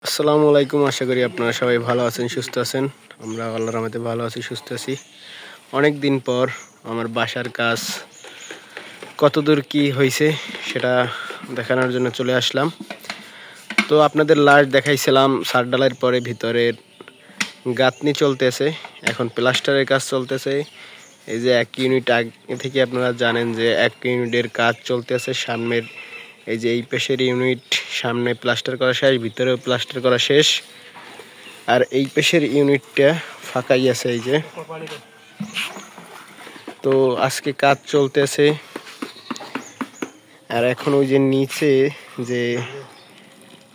আসসালামু আলাইকুম। আশা করি আপনারা সবাই ভালো আছেন, সুস্থ আছেন। আমরা আল্লাহর রহমতে ভালো আছি, সুস্থ আছি। অনেক দিন পর আমার বাসার কাজ কতদূর কি হয়েছে সেটা দেখানোর জন্য চলে আসলাম। তো আপনাদের লাস্ট দেখাইছিলাম ছাদ ঢালাইয়ের পরে ভিতরের গাঁথনি চলতেছে, এখন প্লাস্টারের কাজ চলতেছে। এই যে 1 ইউনিট আগে থেকে আপনারা জানেন যে 1 ইউনিটের কাজ চলতেছে। সামনের এই যে এই পেশের ইউনিট সামনে প্লাস্টার করা শেষ, ভিতরেও প্লাস্টার করা শেষ। আর এই পেশের ইউনিটটা ফাঁকাই আছে এই যে। তো আজকে কাজ চলতেছে। আর এখন ওই যে নিচে যে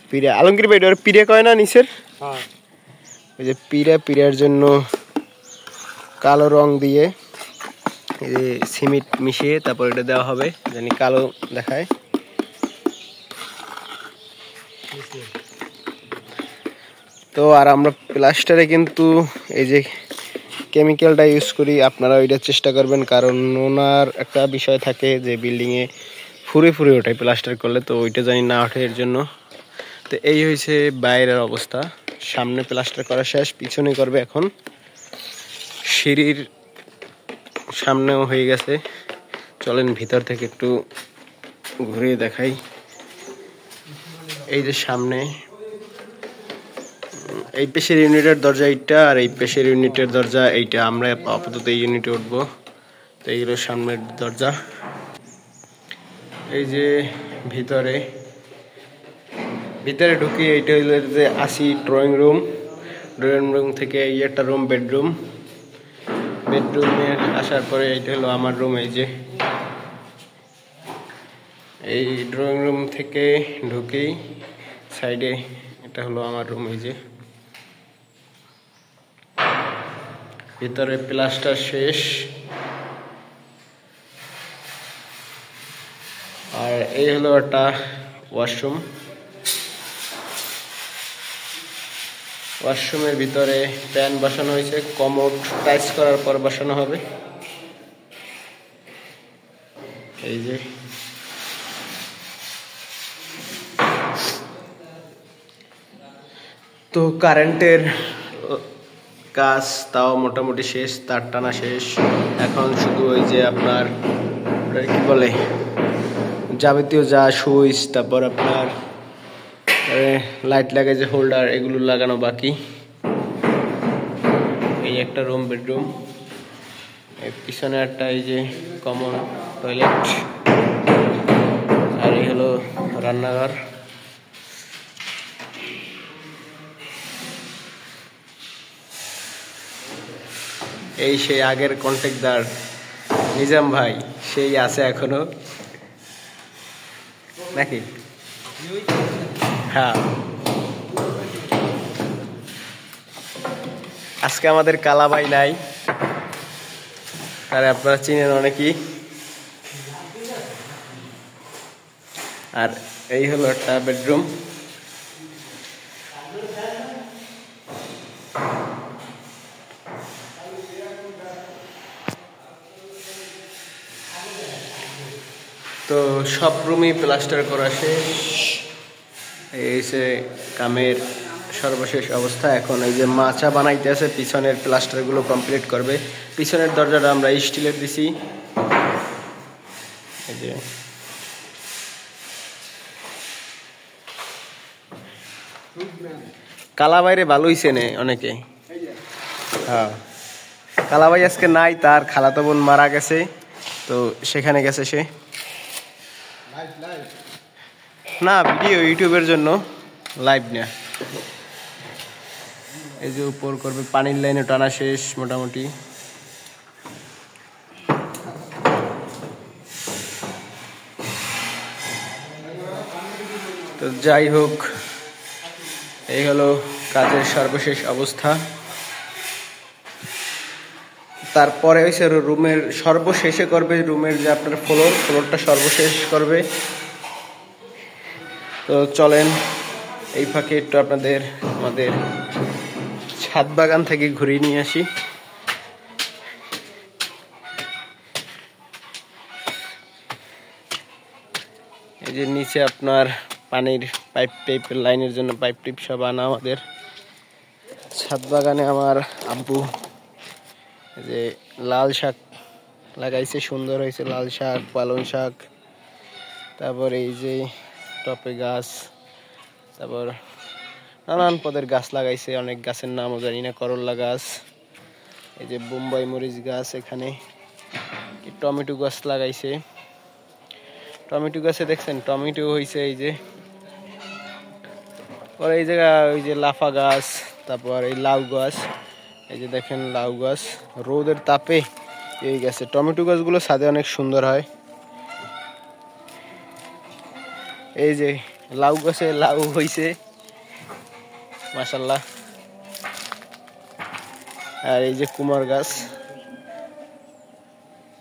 পিড়া, আলমগীর ভাই ওর পিড়া কয় না নিচের, ওই যে পিড়ার জন্য কালো রং দিয়ে এই যে সিমেন্ট মিশিয়ে তারপর এটা দেওয়া হবে, জানি কালো দেখায়। তো আর আমরা প্লাস্টারে কিন্তু এই যে কেমিক্যালটা ইউজ করি, আপনারা ওইটা চেষ্টা করবেন, কারণ ওনার একটা বিষয় থাকে যে বিল্ডিংয়ে ফুরে ওঠে প্লাস্টার করলে, তো ওইটা জানি না ওঠে এর জন্য। তো এই হয়েছে বাইরের অবস্থা। সামনে প্লাস্টার করা শেষ, পিছনে করবে এখন। সিঁড়ির সামনেও হয়ে গেছে। চলেন ভিতর থেকে একটু ঘুরিয়ে দেখাই। এই যে সামনে এই পেশের ইউনিটের দরজা এইটা, আর এই পেশের ইউনিটের দরজা এইটা। আমরা আপাতত এই ইউনিটে উঠবো। তো এইগুলো সামনের দরজা। এই যে ভিতরে ঢুকি, এইটা হইলো যে আসি ড্রয়িং রুম থেকে এই একটা রুম, বেডরুমে আসার পরে এইটা হলো আমার রুম। এই যে এই ড্রয়িং রুম থেকে ঢুকি সাইডে, এটা হলো আমার রুম। এই যে ভিতরে প্লাস্টার শেষ। আর এই হলো একটা ওয়াশরুমের ভিতরে ফ্যান বসানো হয়েছে, কমোড টাইস করার পর বসানো হবে। এই যে তো কারেন্টের কাজ তাও মোটামুটি শেষ, তার টানা শেষ। এখন শুধু ওই যে আপনার কি বলে যাবতীয় যা সুইচ, তারপর আপনার লাইট লাগে যে হোল্ডার, এগুলো লাগানো বাকি। এই একটা রুম, বেডরুম। পিছনে একটা এই যে কমন টয়লেট, আর এই হলো রান্নাঘর। এই সেই আগের কন্ট্রাক্টর নিজাম ভাই, সেই আছে এখনো নাকি? হ্যাঁ, আজকে আমাদের কালা ভাই নাই, তারে আপনারা চিনেন অনেকেই। আর এই হলো একটা বেডরুম। তো সব রুমই প্লাস্টার করা শেষ। এই যে কামের সর্বশেষ অবস্থা। এখন এই যে মাচা বানাইতে আছে, পিছনের প্লাস্টারগুলো কমপ্লিট করবে। পিছনের দরজাটা আমরা স্টিলের দিছি। এই যে কালাবাইরে ভালো হইছে নে অনেকে। হ্যাঁ, কালাবাই আজকে নাই, তার খালাতো বোন মারা গেছে, তো সেখানে গেছে সে। না, ভিডিও ইউটিউবের জন্য, লাইভ না। এই যে উপর করবে, পানির লাইনে টানা শেষ মোটামুটি। তো যাই হোক, এই হলো কাজের সর্বশেষ অবস্থা। তারপরে হয়েছে রুমের সর্বশেষে করবে, রুমের যে আপনার ফ্লোরটা সর্বশেষ করবে। তো চলেন এই ফাঁকে একটু আপনাদের আমাদের ছাদ বাগান থেকে ঘুরিয়ে নিয়ে আসি। এই যে নিচে আপনার পানির পাইপ টেপের লাইনের জন্য পাইপ টিপ সব আনা আমাদের ছাদ বাগানে। আমার আব্বু যে লাল শাক লাগাইছে, সুন্দর হয়েছে লাল শাক, পালং শাক, তারপর এই যে টপে গাছ, তারপর নানান পদের গাছ লাগাইছে, অনেক গাছের নামও জানি না, করল্লা গাছ, এই যে বোম্বাই মরিচ গাছ, এখানে টমেটো গাছ লাগাইছে। টমেটো গাছে দেখছেন টমেটো হয়েছে, এই যে পরে এই জায়গা ওই যে লাফা গাছ, তারপর এই লাউ গাছ, এই যে দেখেন লাউ গাছ রোদের তাপে এই গেছে। টমেটো গাছগুলো ছাদে অনেক সুন্দর হয়। এই যে লাউ গাছে লাউ হয়েছে মাশাআল্লাহ। আর এই যে কুমার গাছ,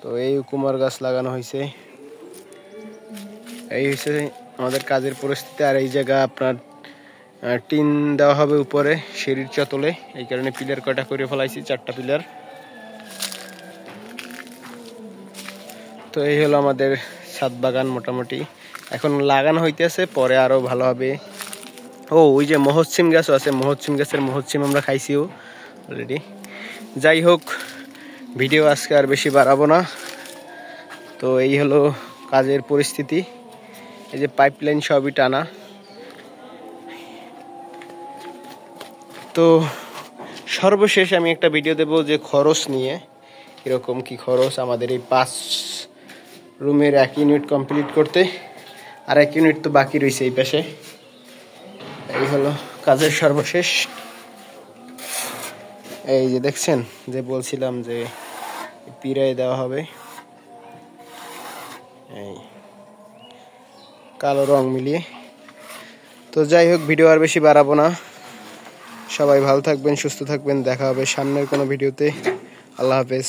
তো এই কুমার গাছ লাগানো হয়েছে। এই হচ্ছে আমাদের কাজের পরিস্থিতি। আর এই জায়গা আপনার টিন দেওয়া হবে উপরে সিঁড়ির চতলে, এই কারণে পিলার কটা করে ফেলাইছি, 4টা পিলার। তো এই হলো আমাদের ছাদ বাগান মোটামুটি এখন লাগানো হইতেছে, পরে আরো ভালো হবে। ও ওই যে মহৎসিম গাছও আছে, মহৎসিম গাছের মহৎসিম আমরা খাইছিও অলরেডি। যাই হোক, ভিডিও আজকে আর বেশি বাড়াবো না। তো এই হলো কাজের পরিস্থিতি। এই যে পাইপলাইন সবই টানা। তো সর্বশেষ আমি একটা ভিডিও দেব যে খরচ নিয়ে, এরকম কি খরচ আমাদের এই 5 রুমের 1 ইউনিট কমপ্লিট করতে। আর 1 ইউনিট তো বাকি রয়েছে এই পাশে। এই হলো কাজের সর্বশেষ। এই যে দেখছেন যে বলছিলাম যে পিরাই দেওয়া হবে, এই কালো রং মিলিয়ে। তো যাই হোক, ভিডিও আর বেশি বাড়াবো না। সবাই ভালো থাকবেন, সুস্থ থাকবেন, দেখা হবে সামনের কোনো ভিডিওতে। আল্লাহ হাফেজ।